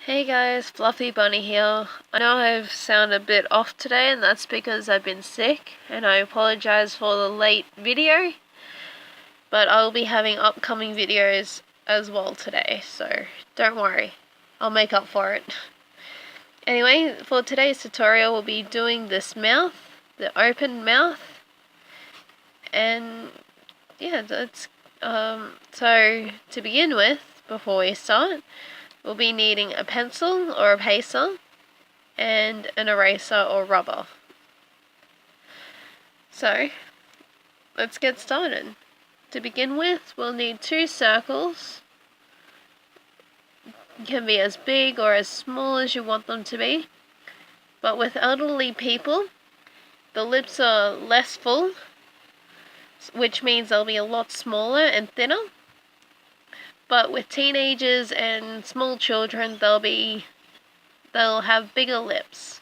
Hey guys, Fluffy Bunny here. I know I've sounded a bit off today, and that's because I've been sick, and I apologize for the late video, but I'll be having upcoming videos as well today, so don't worry, I'll make up for it. Anyway, for today's tutorial we'll be doing this mouth, the open mouth, and yeah, that's so to begin with, before we start, we'll be needing a pencil or a pacer and an eraser or rubber. So, let's get started. To begin with, we'll need two circles. It can be as big or as small as you want them to be. But with elderly people, the lips are less full, which means they'll be a lot smaller and thinner. But with teenagers and small children, they'll have bigger lips,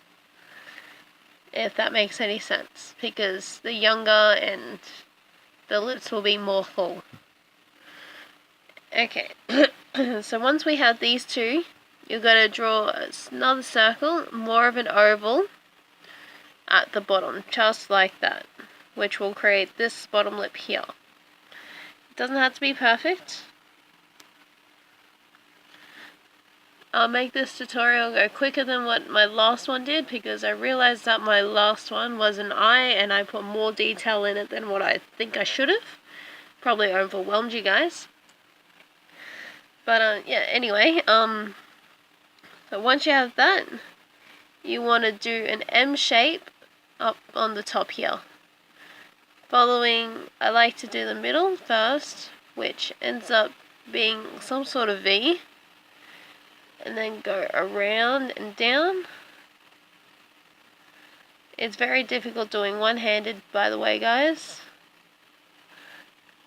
if that makes any sense, because the younger and the lips will be more full. Okay, so once we have these two, you've got to draw another circle, more of an oval, at the bottom, just like that, which will create this bottom lip here. It doesn't have to be perfect. I'll make this tutorial go quicker than what my last one did, because I realized that my last one was an eye and I put more detail in it than what I think I should have. Probably overwhelmed you guys. But yeah, anyway, so once you have that, you want to do an M shape up on the top here. Following, I like to do the middle first, which ends up being some sort of V. And then go around and down. It's very difficult doing one-handed, by the way, guys.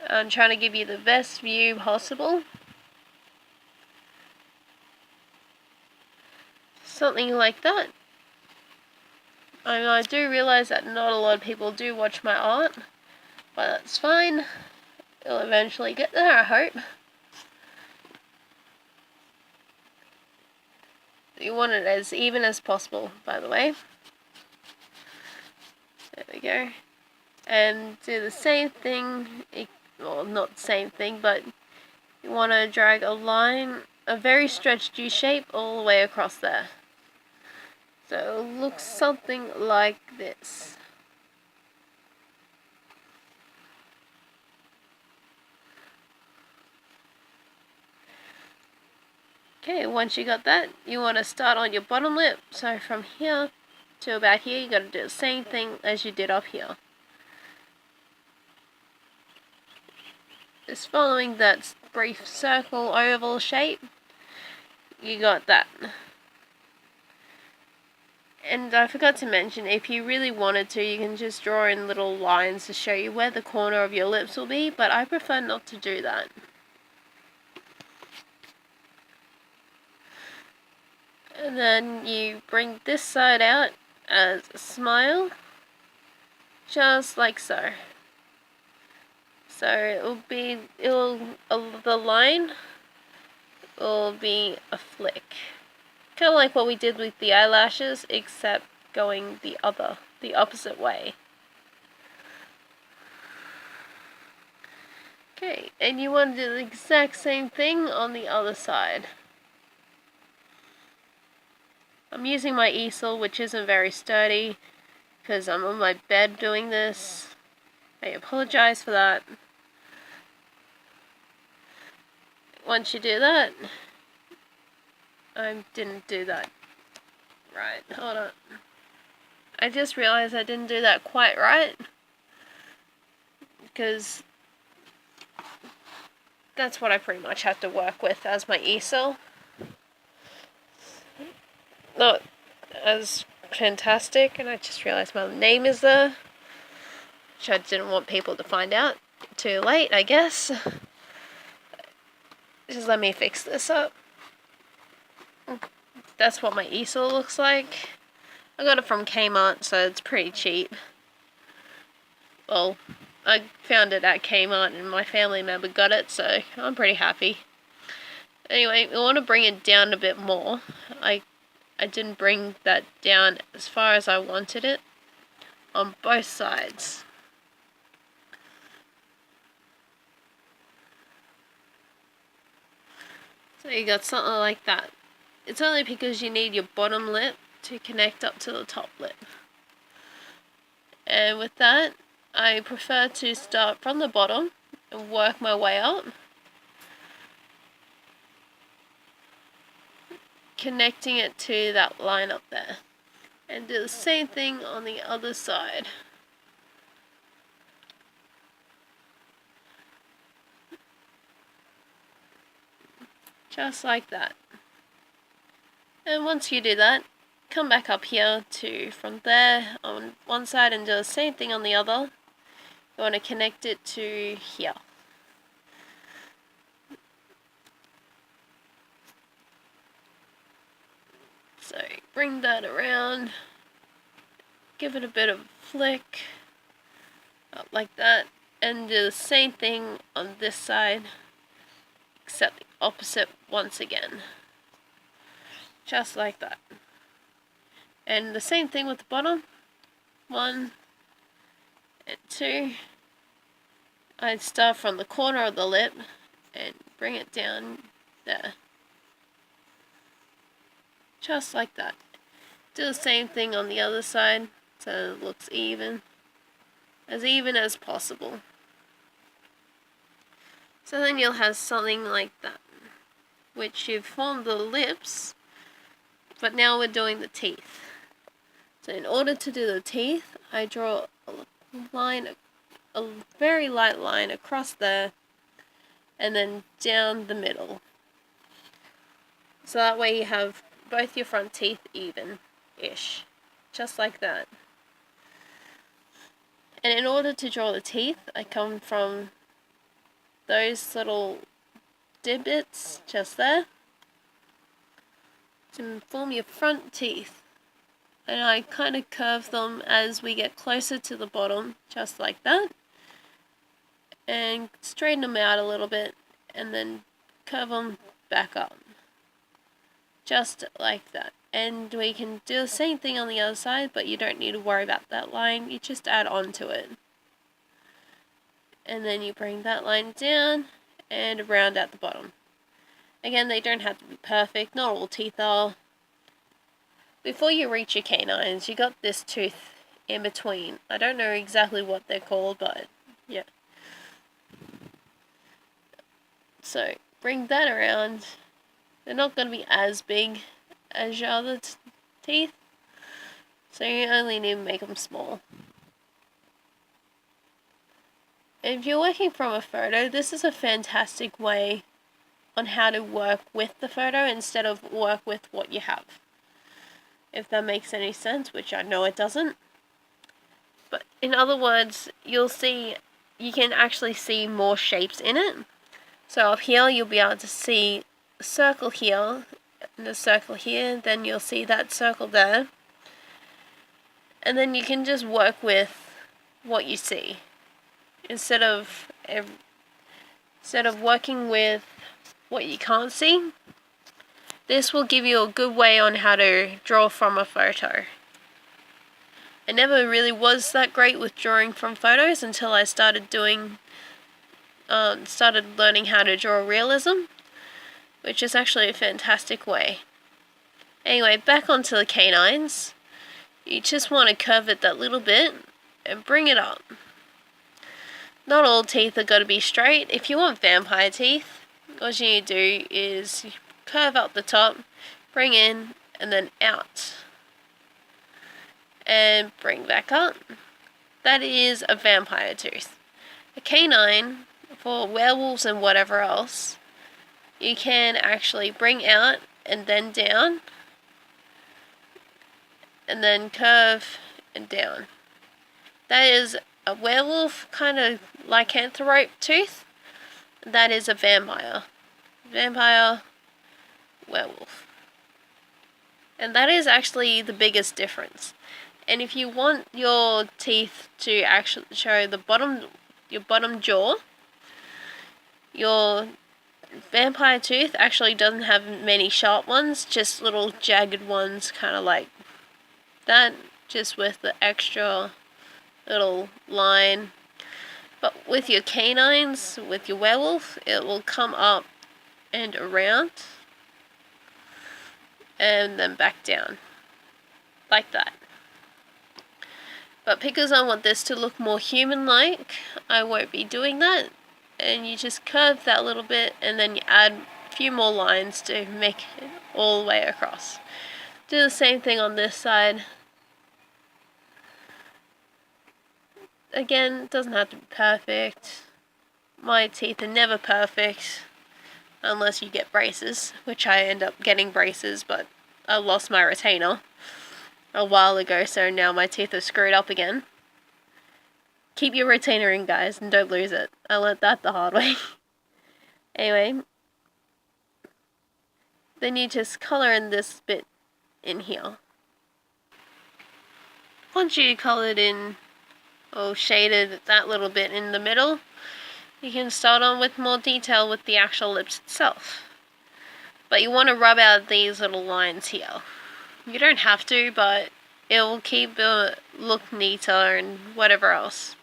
I'm trying to give you the best view possible. Something like that. I do realize that not a lot of people do watch my art, but that's fine. It'll eventually get there, I hope. You want it as even as possible, by the way. There we go. And do the same thing, well, not the same thing, but you want to drag a line, a very stretched U shape all the way across there. So it'll look something like this. Okay, once you got that, you want to start on your bottom lip. So from here to about here, you got to do the same thing as you did up here. Just following that brief circle oval shape, you got that. And I forgot to mention, if you really wanted to, you can just draw in little lines to show you where the corner of your lips will be, but I prefer not to do that. And then you bring this side out as a smile, just like so. So the line will be a flick. Kind of like what we did with the eyelashes, except going the opposite way. Okay, and you want to do the exact same thing on the other side. I'm using my easel, which isn't very sturdy, because I'm on my bed doing this. I apologize for that. Once you do that, I didn't do that right. Hold on. I just realized I didn't do that quite right, because that's what I pretty much have to work with as my easel. Not as fantastic, and I just realized my name is there, which I didn't want people to find out. Too late, I guess. Just let me fix this up. That's what my easel looks like. I got it from Kmart, so it's pretty cheap. Well, I found it at Kmart and my family member got it, so I'm pretty happy. Anyway, we want to bring it down a bit more. I didn't bring that down as far as I wanted it on both sides. So you got something like that. It's only because you need your bottom lip to connect up to the top lip. And with that, I prefer to start from the bottom and work my way up, connecting it to that line up there. And do the same thing on the other side. Just like that. And once you do that, come back up here to from there on one side and do the same thing on the other. You want to connect it to here. So bring that around, give it a bit of a flick, up like that, and do the same thing on this side, except the opposite once again. Just like that. And the same thing with the bottom. 1 and 2. I'd start from the corner of the lip and bring it down there. Just like that. Do the same thing on the other side so it looks even as possible. So then you'll have something like that, which you've formed the lips, but now we're doing the teeth. So in order to do the teeth, I draw a line, a very light line across there, and then down the middle. So that way you have both your front teeth even-ish, just like that. And in order to draw the teeth, I come from those little divots just there to form your front teeth. And I kind of curve them as we get closer to the bottom, just like that. And straighten them out a little bit, and then curve them back up. Just like that. And we can do the same thing on the other side, but you don't need to worry about that line. You just add on to it. And then you bring that line down and around at the bottom. Again, they don't have to be perfect. Not all teeth are. Before you reach your canines, you got this tooth in between. I don't know exactly what they're called, but yeah. So bring that around. They're not going to be as big as your other teeth, so you only need to make them small. If you're working from a photo, this is a fantastic way on how to work with the photo instead of work with what you have. If that makes any sense, which I know it doesn't. But in other words, you can actually see more shapes in it. So up here, you'll be able to see a circle here, and a circle here, then you'll see that circle there. And then you can just work with what you see. Instead of working with what you can't see, this will give you a good way on how to draw from a photo. I never really was that great with drawing from photos until I started learning how to draw realism, which is actually a fantastic way. Anyway, back onto the canines. You just want to curve it that little bit and bring it up. Not all teeth are going to be straight. If you want vampire teeth, what you need to do is curve up the top, bring in, and then out. And bring back up. That is a vampire tooth. A canine, for werewolves and whatever else, you can actually bring out and then down, and then curve and down. That is a werewolf, kind of lycanthrope tooth. That is a vampire. Vampire, werewolf. And that is actually the biggest difference. And if you want your teeth to actually show your bottom jaw, your vampire tooth actually doesn't have many sharp ones, just little jagged ones, kind of like that, just with the extra little line. But with your canines, with your werewolf, it will come up and around and then back down like that. But because I want this to look more human-like, I won't be doing that. And you just curve that a little bit and then you add a few more lines to make it all the way across. Do the same thing on this side. Again, it doesn't have to be perfect. My teeth are never perfect unless you get braces, which I end up getting braces, but I lost my retainer a while ago, so now my teeth are screwed up again. Keep your retainer in, guys, and don't lose it. I learned that the hard way. Anyway, then you just colour in this bit in here. Once you coloured in or shaded that little bit in the middle, you can start on with more detail with the actual lips itself. But you want to rub out these little lines here. You don't have to, but it will keep the look neater and whatever else.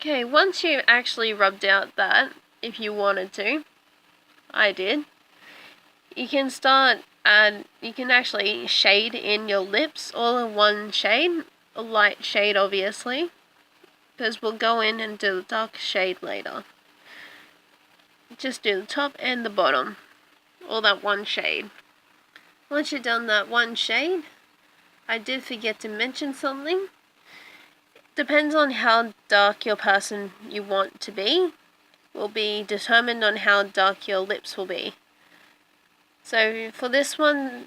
Okay, once you actually rubbed out that, if you wanted to, I did, you can start and you can actually shade in your lips all in one shade, a light shade obviously, because we'll go in and do the dark shade later. Just do the top and the bottom, all that one shade. Once you've done that one shade, I did forget to mention something. Depends on how dark your person you want to be, will be determined on how dark your lips will be. So for this one,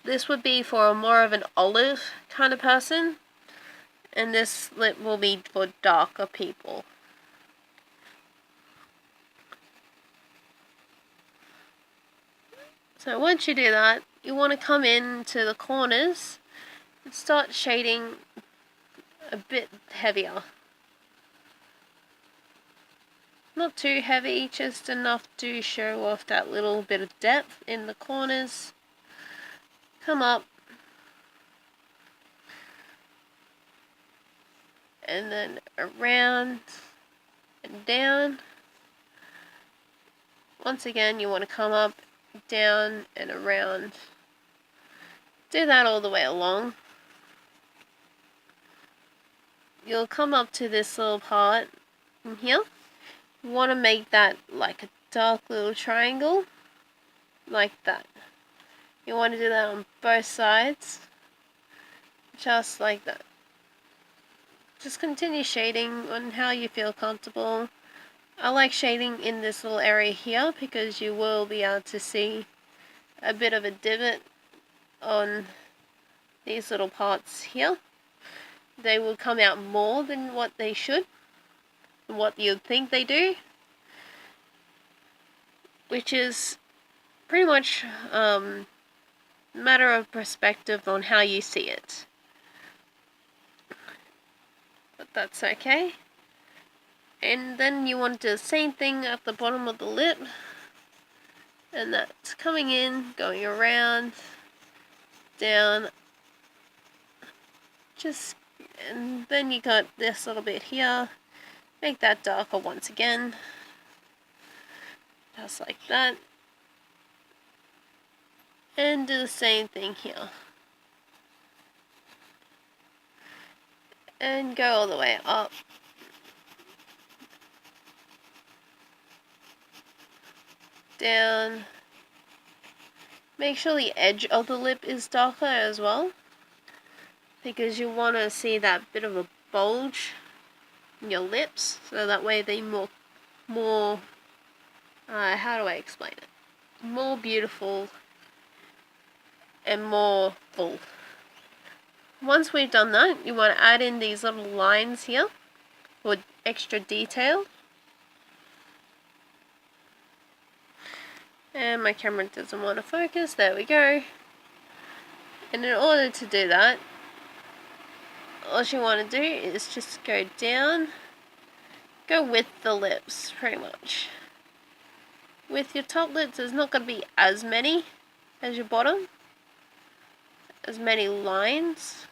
this would be for more of an olive kind of person, and this lip will be for darker people. So once you do that, you want to come into the corners and start shading a bit heavier. Not too heavy, just enough to show off that little bit of depth in the corners. Come up. And then around and down. Once again, you want to come up, down, and around. Do that all the way along. You'll come up to this little part in here. You want to make that like a dark little triangle, like that. You want to do that on both sides, just like that. Just continue shading on how you feel comfortable. I like shading in this little area here because you will be able to see a bit of a divot on these little parts here. They will come out more than what they should, what you'd think they do, which is pretty much a matter of perspective on how you see it. But that's okay. And then you want to do the same thing at the bottom of the lip, and that's coming in, going around, down, just, and then you got this little bit here. Make that darker once again, just like that, and do the same thing here, and go all the way up. Down. Make sure the edge of the lip is darker as well, because you want to see that bit of a bulge in your lips, so that way they more how do I explain it? More beautiful and more full. Once we've done that, you want to add in these little lines here for extra detail. And my camera doesn't want to focus. There we go. And in order to do that, all you want to do is just go down, go with the lips, pretty much. with your top lips, there's not going to be as many as your bottom, as many lines.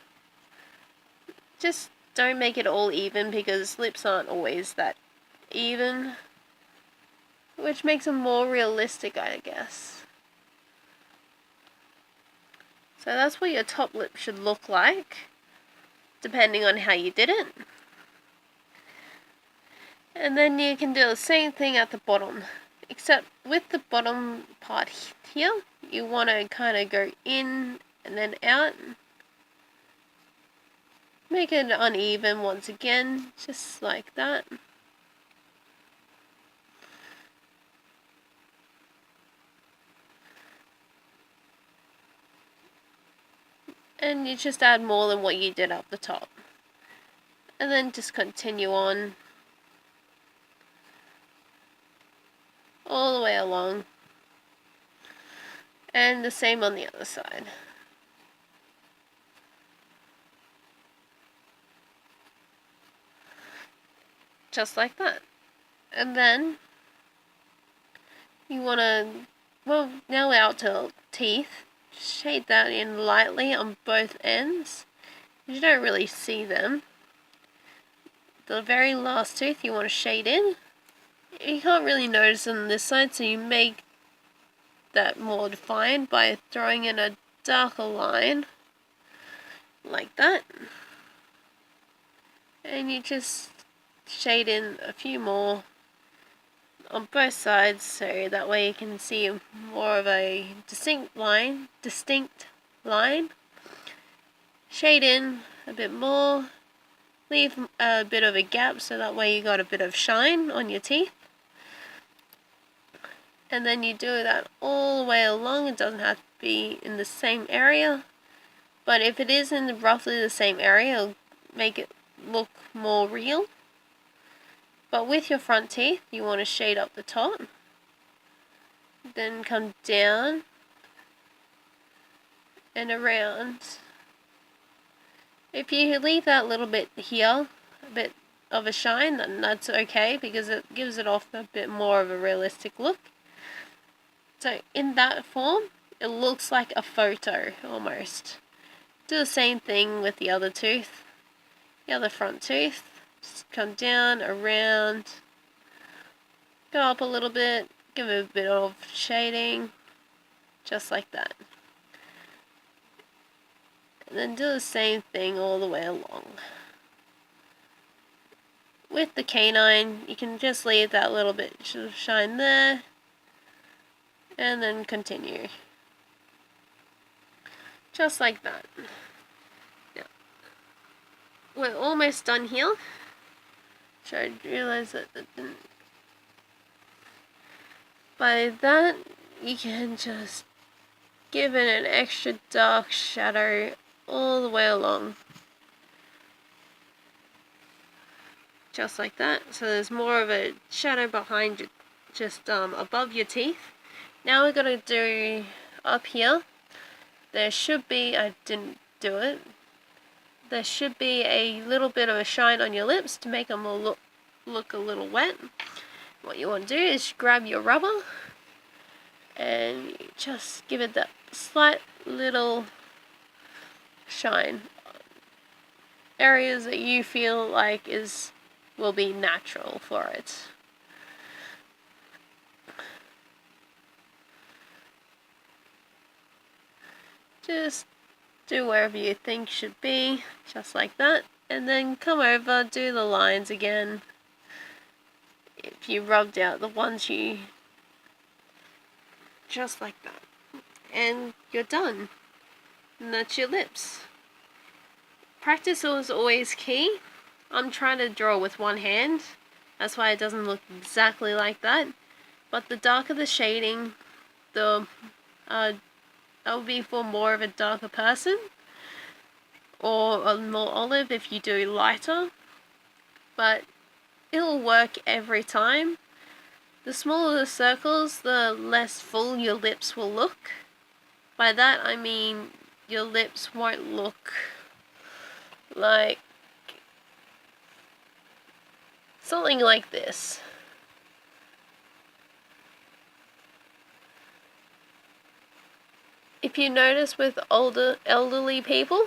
Just don't make it all even, because lips aren't always that even, which makes them more realistic, I guess. So that's what your top lip should look like, depending on how you did it. And then you can do the same thing at the bottom, except with the bottom part here, you want to kind of go in and then out. Make it uneven once again, just like that. And you just add more than what you did up the top. And then just continue on all the way along. And the same on the other side. Just like that. And then you want to, well, now we're out to teeth. Shade that in lightly on both ends. You don't really see them. The very last tooth you want to shade in. You can't really notice them on this side, so you make that more defined by throwing in a darker line like that. And you just shade in a few more on both sides, so that way you can see more of a distinct line. Shade in a bit more, leave a bit of a gap so that way you got a bit of shine on your teeth. And then you do that all the way along. It doesn't have to be in the same area, but if it is in roughly the same area, it'll make it look more real. But with your front teeth, you want to shade up the top, then come down and around. If you leave that little bit here, a bit of a shine, then that's okay, because it gives it off a bit more of a realistic look. So in that form, it looks like a photo almost. Do the same thing with the other tooth, the other front tooth. Just come down, around, go up a little bit, give it a bit of shading, just like that. And then do the same thing all the way along. With the canine, you can just leave that little bit of shine there, and then continue. Just like that. Yeah. We're almost done here. So I realized that didn't. By that, you can just give it an extra dark shadow all the way along. Just like that. So there's more of a shadow behind you, just above your teeth. Now we're going to do up here. There should be, I didn't do it, there should be a little bit of a shine on your lips to make them look a little wet. What you want to do is grab your rubber and you just give it that slight little shine. Areas that you feel like will be natural for it. Just do wherever you think should be, just like that, and then come over, do the lines again. If you rubbed out the ones just like that, and you're done. And that's your lips. Practice is always key. I'm trying to draw with one hand, that's why it doesn't look exactly like that, but the darker the shading, that would be for more of a darker person, or a more olive if you do lighter, but it'll work every time. The smaller the circles, the less full your lips will look. By that I mean your lips won't look like something like this. if you notice with elderly people,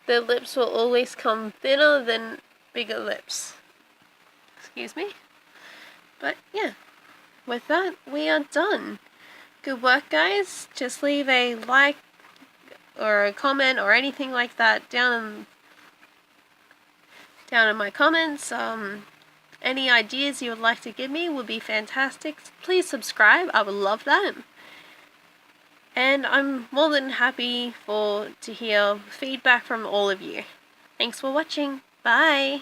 their lips will always come thinner than bigger lips. Excuse me. But yeah, with that, we are done. Good work, guys. Just leave a like or a comment or anything like that down in my comments. Any ideas you would like to give me would be fantastic. Please subscribe. I would love that. And I'm more than happy to hear feedback from all of you. Thanks for watching. Bye.